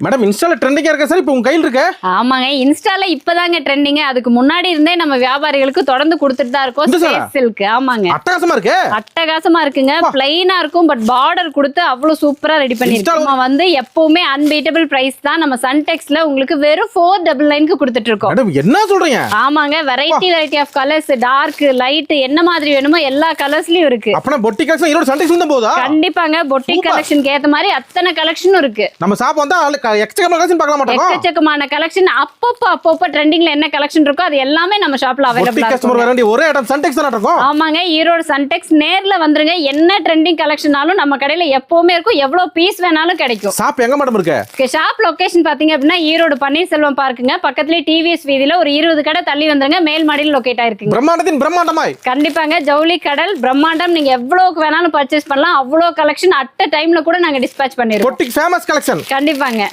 Madam இன்ஸ்டால ட்ரெண்டிங்கா இருக்கா sir இப்போ உங்க கையில் இருக்க? ஆமாங்க, இன்ஸ்டால இப்பதாங்க ட்ரெண்டிங். அதுக்கு முன்னாடி இருந்தே நம்ம வியாபாரிகளுக்கு தொடர்ந்து கொடுத்துட்டு தான் இருக்கோம். இந்த சாரா? Space silk. ஆமாங்க, அட்டகாசமா இருக்கு. அட்டகாசமா இருக்குங்க. பிளைனா இருக்கும், பட் பார்டர் கொடுத்து அவ்வளவு சூப்பரா ரெடி பண்ணிருக்கோம். நம்ம வந்து எப்பவுமே அன்பீட்டபிள் பிரைஸ் தான். நம்ம சன்டெக்ஸ்ல உங்களுக்கு வெறும் 499க்கு கொடுத்துட்டு இருக்கோம். மேடம் என்ன சொல்றீங்க? ஆமாங்க, variety of colours, dark light என்ன மாதிரி வேணுமோ எல்லா கலர்ஸ்லயும் இருக்கு. அப்பனா பொட்டி கலெக்ஷன் ஈரோடு சன்டெக்ஸ்ல தான் போதா? கண்டிப்பாங்க, பொட்டிக் கலெக்ஷனுக்கு ஏத்த மாதிரி அத்தனை கலெக்ஷனும் இருக்கு. நம்ம ஷாப் வந்தா எக்கச்சக்கமான கலெக்ஷன் பார்க்கலாம் மாட்டோம். எக்கச்சக்கமான கலெக்ஷன் அப்பப்போ ட்ரெண்டிங்ல என்ன கலெக்ஷன் இருக்கோ அது எல்லாமே நம்ம ஷாப்ல பொட்டி அவைலபிளா கஸ்டமர் இருக்கு. வர வேண்டிய ஒரே இடம் சன்டெக்ஸ் தான் இருக்கும். ஆமாங்க, ஈரோடு சன்டெக்ஸ் நேர்ல வந்துருங்க. என்ன ட்ரெண்டிங் கலெக்ஷனாலும் நம்ம கடையில எப்பவுமே இருக்கும். எவ்வளவு பீஸ் வேணாலும் கிடைக்கும். ஷாப் எங்க மேடம் இருக்கு? ஷாப் லொகேஷன் பாத்தீங்க அப்படின்னா ஈரோடு பன்னீர்செல்வம் பார்க்குங்க பக்கத்துலயே டிவிஎஸ் வீதியில ஒரு 20 கடை தள்ளி வந்துருங்க. மேல் மாடியில் லொகேட் ஆயிருக்குங்க. பிரம்மாண்டத்தின் பிரம்மாண்டமாய். கண்டிப்பாங்க, ஜவுளி கடல் பிரம்மாண்டம். நீங்க எவ்வளவுக்கு வேணாலும் பர்ச்சேஸ் பண்ணலாம். அவ்வளவு கலெக்ஷன் அட் டைம்ல கூட நாங்க டிஸ்பேச் பண்ணிருக்கோம். பொட்டி ஃபேமஸ் கலெக்ஷன். கண்டிப்பாங்க.